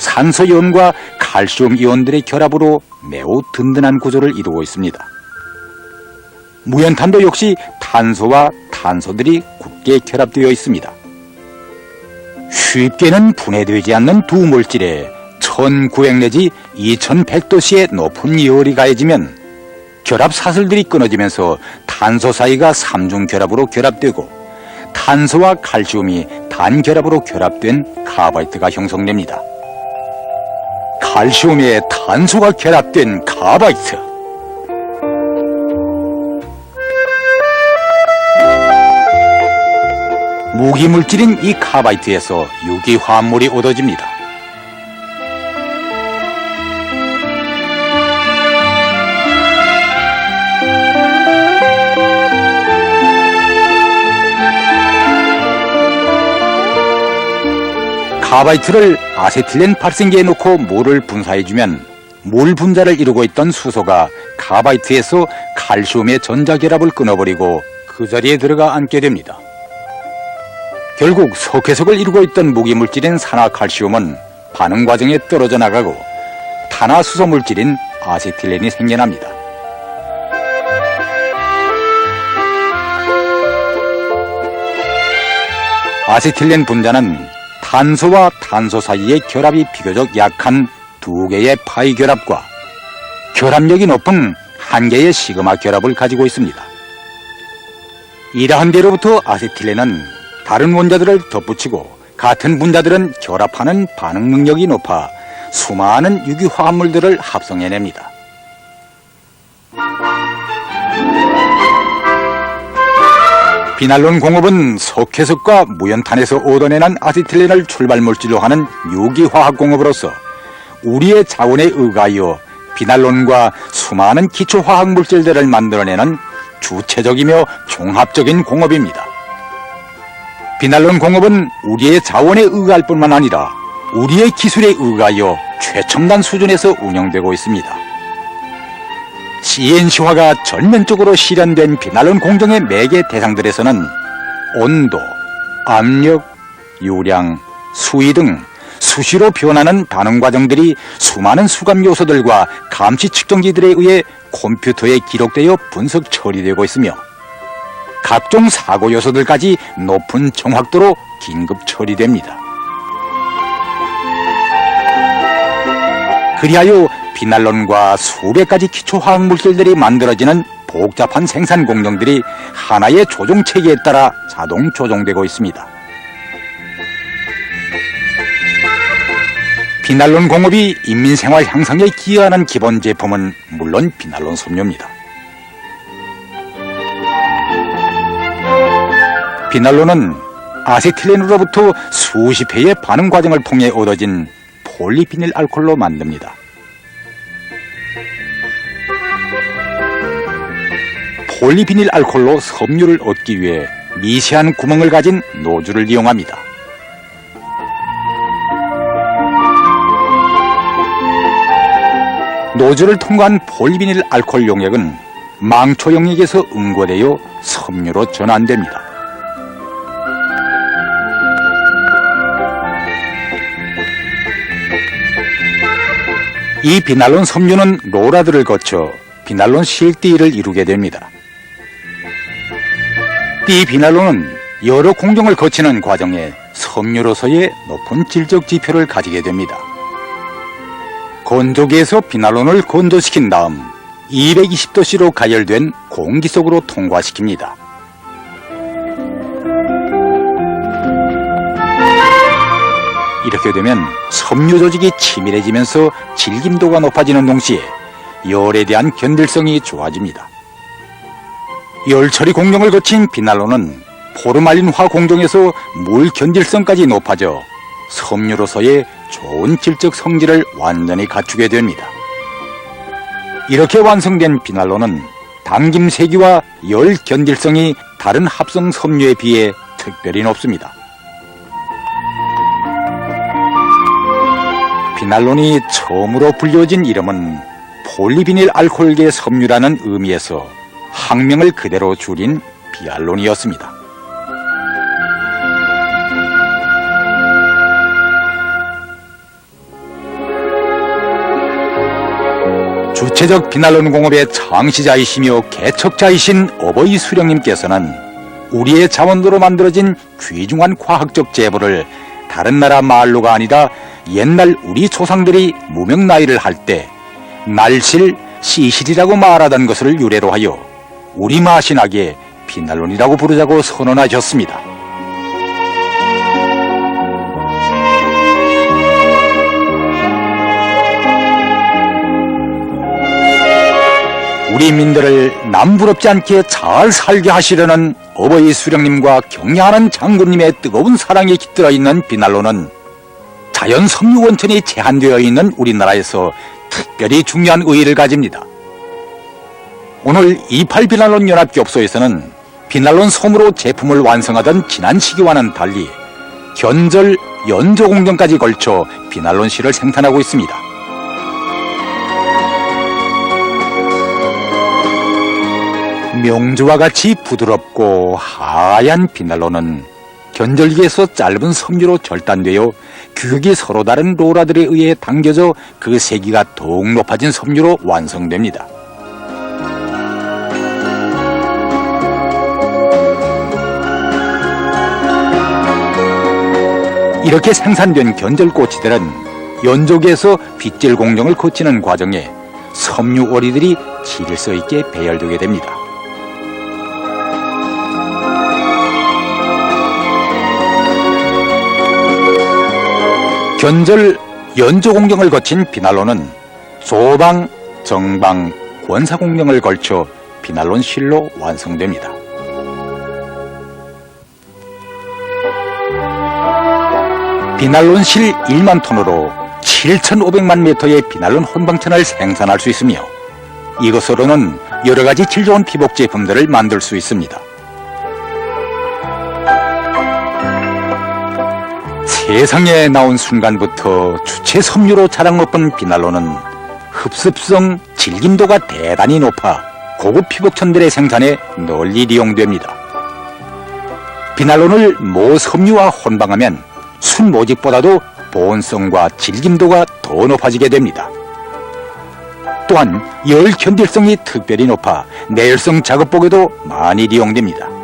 산소 이온과 칼슘 이온들의 결합으로 매우 든든한 구조를 이루고 있습니다. 무연탄도 역시 탄소와 탄소들이 굳게 결합되어 있습니다. 쉽게는 분해되지 않는 두 물질에 1900 내지 2100도씨의 높은 열이 가해지면 결합 사슬들이 끊어지면서 탄소 사이가 삼중결합으로 결합되고 탄소와 칼슘이 단결합으로 결합된 카바이트가 형성됩니다. 칼슘에 탄소가 결합된 카바이트. 무기물질인 이 카바이트에서 유기화합물이 얻어집니다. 카바이트를 아세틸렌 발생기에 넣고 물을 분사해주면 물 분자를 이루고 있던 수소가 카바이트에서 칼슘의 전자결합을 끊어버리고 그 자리에 들어가 앉게 됩니다. 결국 석회석을 이루고 있던 무기물질인 산화칼슘은 반응 과정에 떨어져 나가고 탄화수소 물질인 아세틸렌이 생겨납니다. 아세틸렌 분자는 탄소와 탄소 사이의 결합이 비교적 약한 두 개의 파이 결합과 결합력이 높은 한 개의 시그마 결합을 가지고 있습니다. 이러한 데로부터 아세틸렌은 다른 원자들을 덧붙이고 같은 분자들은 결합하는 반응 능력이 높아 수많은 유기화합물들을 합성해냅니다. 비날론 공업은 석회석과 무연탄에서 얻어내는 아세틸렌을 출발물질로 하는 유기화학 공업으로서 우리의 자원에 의가하여 비날론과 수많은 기초화학물질들을 만들어내는 주체적이며 종합적인 공업입니다. 비날론 공업은 우리의 자원에 의거할 뿐만 아니라 우리의 기술에 의거하여 최첨단 수준에서 운영되고 있습니다. CNC화가 전면적으로 실현된 비날론 공정의 매개 대상들에서는 온도, 압력, 유량, 수위 등 수시로 변하는 반응 과정들이 수많은 수감 요소들과 감시 측정기들에 의해 컴퓨터에 기록되어 분석 처리되고 있으며 각종 사고 요소들까지 높은 정확도로 긴급 처리됩니다. 그리하여 비날론과 수백 가지 기초화학 물질들이 만들어지는 복잡한 생산 공정들이 하나의 조종 체계에 따라 자동 조종되고 있습니다. 비날론 공업이 인민생활 향상에 기여하는 기본 제품은 물론 비날론 섬유입니다. 비날론은 아세틸렌으로부터 수십 회의 반응 과정을 통해 얻어진 폴리비닐 알코올로 만듭니다. 폴리비닐 알코올로 섬유를 얻기 위해 미세한 구멍을 가진 노즐을 이용합니다. 노즐을 통과한 폴리비닐 알코올 용액은 망초 용액에서 응고되어 섬유로 전환됩니다. 이 비날론 섬유는 로라드를 거쳐 비날론 실띠를 이루게 됩니다. 띠 비날론은 여러 공정을 거치는 과정에 섬유로서의 높은 질적 지표를 가지게 됩니다. 건조기에서 비날론을 건조시킨 다음 220도씨로 가열된 공기 속으로 통과시킵니다. 이렇게 되면 섬유 조직이 치밀해지면서 질김도가 높아지는 동시에 열에 대한 견딜성이 좋아집니다. 열 처리 공정을 거친 비날론은 포르말린화 공정에서 물 견딜성까지 높아져 섬유로서의 좋은 질적 성질을 완전히 갖추게 됩니다. 이렇게 완성된 비날론은 당김 세기와 열 견딜성이 다른 합성 섬유에 비해 특별히 높습니다. 비날론이 처음으로 불려진 이름은 폴리비닐 알코올계 섬유라는 의미에서 학명을 그대로 줄인 비알론이었습니다. 주체적 비난론 공업의 창시자이시며 개척자이신 어버이 수령님께서는 우리의 자원으로 만들어진 귀중한 과학적 제보를 다른 나라 말로가 아니라 옛날 우리 조상들이 무명 나이를 할 때 날실, 시실이라고 말하던 것을 유래로 하여 우리 마신하게 비난론이라고 부르자고 선언하셨습니다. 우리 민들을 남부럽지 않게 잘 살게 하시려는 어버이 수령님과 경례하는 장군님의 뜨거운 사랑에 깃들어 있는 비난론은 자연 섬유 원천이 제한되어 있는 우리나라에서 특별히 중요한 의의를 가집니다. 오늘 28 비난론 연합기업소에서는 비난론 솜으로 제품을 완성하던 지난 시기와는 달리 견절, 연조 공정까지 걸쳐 비난론 실을 생산하고 있습니다. 명주와 같이 부드럽고 하얀 비난론은 견절기에서 짧은 섬유로 절단되어 규격이 서로 다른 롤러들에 의해 당겨져 그 세기가 더욱 높아진 섬유로 완성됩니다. 이렇게 생산된 견절꼬치들은 연조기에서 빗질 공정을 거치는 과정에 섬유 오리들이 질서 있게 배열되게 됩니다. 견절, 연조 공정을 거친 비난론은 조방, 정방, 권사 공정을 걸쳐 비난론 실로 완성됩니다. 비난론 실 1만 톤으로 7,500만 미터의 비난론 혼방천을 생산할 수 있으며 이것으로는 여러가지 질 좋은 피복 제품들을 만들 수 있습니다. 세상에 나온 순간부터 주체 섬유로 자랑 높은 비난론은 흡습성, 질김도가 대단히 높아 고급 피복천들의 생산에 널리 이용됩니다. 비난론을 모 섬유와 혼방하면 순모직보다도 보온성과 질김도가 더 높아지게 됩니다. 또한 열 견딜성이 특별히 높아 내열성 작업복에도 많이 이용됩니다.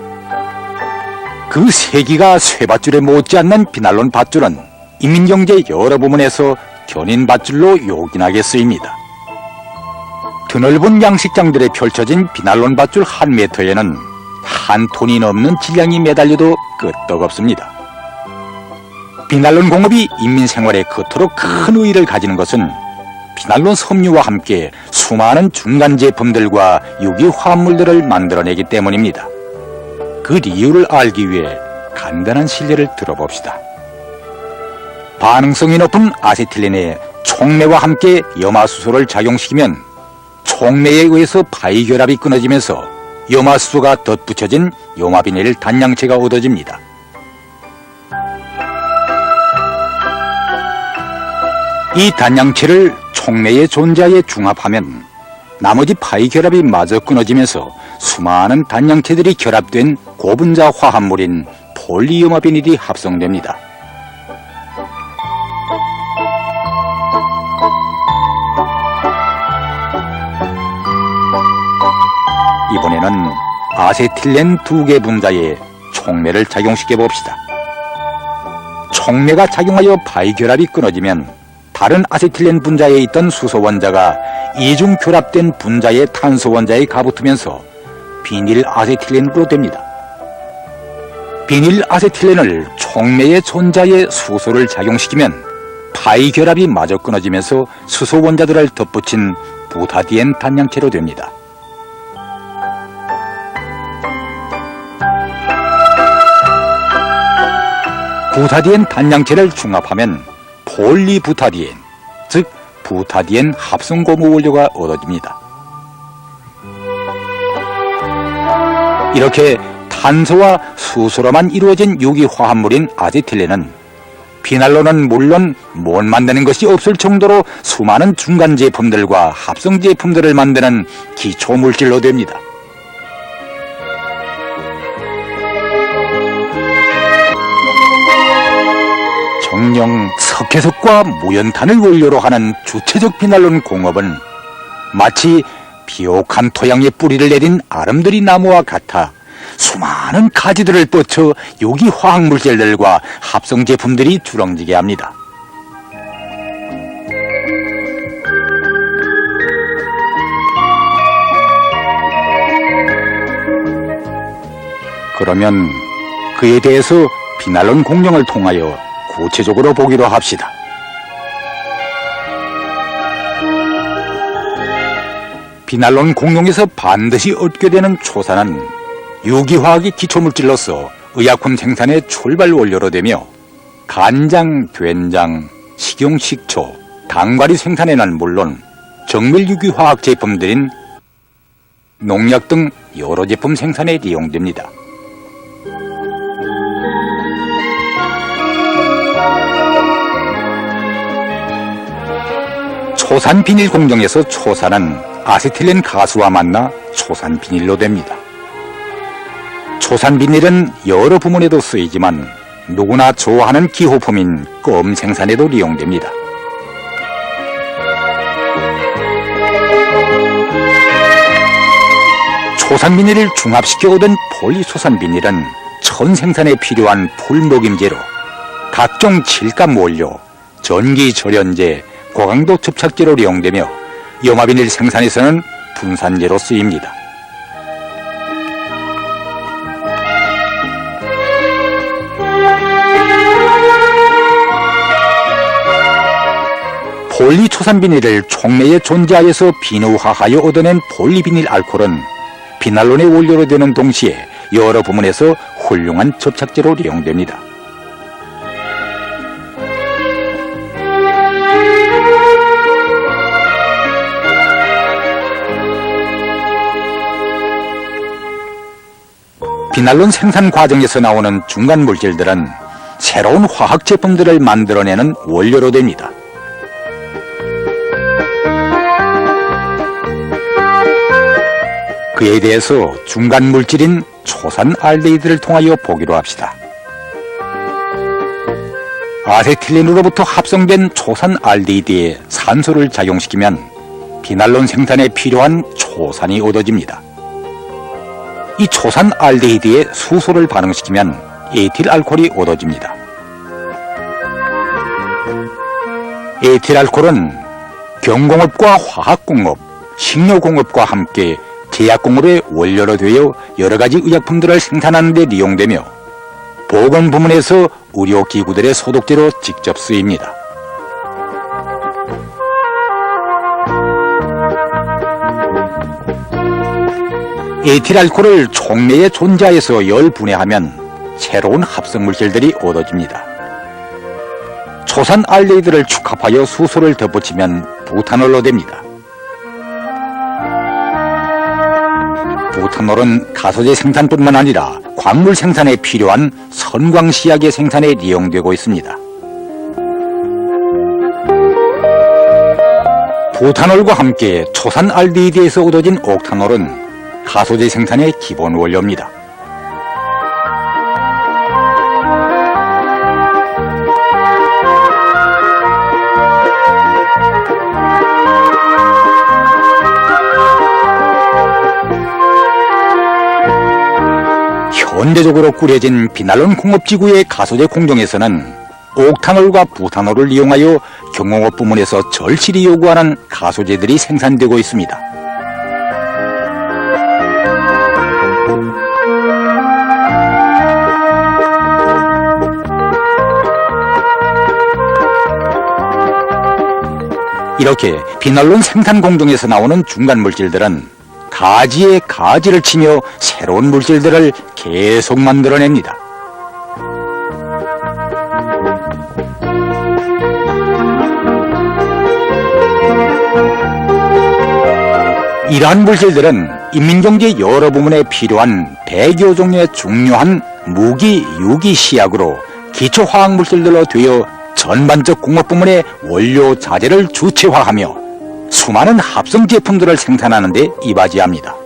그 세기가 쇠밧줄에 못지않는 비난론 밧줄은 인민경제 여러 부문에서 견인 밧줄로 요긴하게 쓰입니다. 드넓은 양식장들에 펼쳐진 비난론 밧줄 한 미터에는 한 톤이 넘는 질량이 매달려도 끄떡없습니다. 비난론 공업이 인민생활에 그토록 큰 의의를 가지는 것은 비난론 섬유와 함께 수많은 중간 제품들과 유기화합물들을 만들어내기 때문입니다. 그 이유를 알기 위해 간단한 실례를 들어봅시다. 반응성이 높은 아세틸렌에 촉매와 함께 염화수소를 작용시키면 촉매에 의해서 파이결합이 끊어지면서 염화수소가 덧붙여진 염화비닐 단양체가 얻어집니다. 이 단양체를 촉매의 존재하에 중합하면 나머지 파이결합이 마저 끊어지면서 수많은 단양체들이 결합된 고분자 화합물인 폴리염화비닐이 합성됩니다. 이번에는 아세틸렌 2개 분자에 촉매를 작용시켜 봅시다. 촉매가 작용하여 파이결합이 끊어지면 다른 아세틸렌 분자에 있던 수소 원자가 이중 결합된 분자의 탄소 원자에 가붙으면서 비닐 아세틸렌으로 됩니다. 비닐 아세틸렌을 촉매의 존자의 수소를 작용시키면 파이 결합이 마저 끊어지면서 수소 원자들을 덧붙인 부타디엔 단양체로 됩니다. 부타디엔 단양체를 중합하면 폴리부타디엔, 즉 부타디엔 합성고무 원료가 얻어집니다. 이렇게 탄소와 수소로만 이루어진 유기화합물인 아세틸렌은 비난론은 물론 못 만드는 것이 없을 정도로 수많은 중간 제품들과 합성 제품들을 만드는 기초 물질로 됩니다. 정령 석회석과 무연탄을 원료로 하는 주체적 비난론 공업은 마치 비옥한 토양에 뿌리를 내린 아름드리 나무와 같아 수많은 가지들을 뻗쳐 유기 화학물질들과 합성 제품들이 주렁지게 합니다. 그러면 그에 대해서 비난론 공룡을 통하여 구체적으로 보기로 합시다. 비난론 공룡에서 반드시 얻게 되는 초산은 유기화학이 기초물질로서 의약품 생산의 출발 원료로 되며 간장, 된장, 식용식초, 당과리 생산에는 물론 정밀유기화학 제품들인 농약 등 여러 제품 생산에 이용됩니다. 초산 비닐 공정에서 초산은 아세틸렌 가스와 만나 초산 비닐로 됩니다. 초산 비닐은 여러 부문에도 쓰이지만 누구나 좋아하는 기호품인 껌 생산에도 이용됩니다. 초산 비닐을 중합시켜 얻은 폴리초산 비닐은 천 생산에 필요한 풀목임제로 각종 칠감 원료, 전기 절연제, 고강도 접착제로 이용되며 염화비닐 생산에서는 분산제로 쓰입니다. 폴리초산 비닐을 촉매에 존재하여서 비누화하여 얻어낸 폴리비닐 알코올은 비난론의 원료로 되는 동시에 여러 부문에서 훌륭한 접착제로 이용됩니다. 비난론 생산 과정에서 나오는 중간 물질들은 새로운 화학 제품들을 만들어내는 원료로 됩니다. 그에 대해서 중간 물질인 초산 알데히드를 통하여 보기로 합시다. 아세틸렌으로부터 합성된 초산 알데히드에 산소를 작용시키면 비난론 생산에 필요한 초산이 얻어집니다. 이 초산 알데히드에 수소를 반응시키면 에틸 알코올이 얻어집니다. 에틸 알코올은 경공업과 화학공업, 식료공업과 함께 제약공업의 원료로 되어 여러가지 의약품들을 생산하는 데 이용되며 보건 부문에서 의료기구들의 소독제로 직접 쓰입니다. 에틸 알코올을 촉매에 존재하여서 열분해하면 새로운 합성물질들이 얻어집니다. 초산 알데히드를 축합하여 수소를 덧붙이면 부탄올로 됩니다. 부탄올은 가소제 생산뿐만 아니라 광물 생산에 필요한 선광시약의 생산에 이용되고 있습니다. 부탄올과 함께 초산 알데히드에서 얻어진 옥탄올은 가소제 생산의 기본 원료입니다. 현대적으로 꾸려진 비난론 공업지구의 가소제 공정에서는 옥탄올과 부탄올을 이용하여 경공업 부문에서 절실히 요구하는 가소제들이 생산되고 있습니다. 이렇게 비난론 생산 공정에서 나오는 중간 물질들은 가지에 가지를 치며 새로운 물질들을 계속 만들어냅니다. 이러한 물질들은 인민경제 여러 부문에 필요한 100여 종의 중요한 무기, 유기 시약으로 기초화학물질들로 되어 전반적 공업 부문의 원료 자재를 주체화하며 수많은 합성 제품들을 생산하는 데 이바지합니다.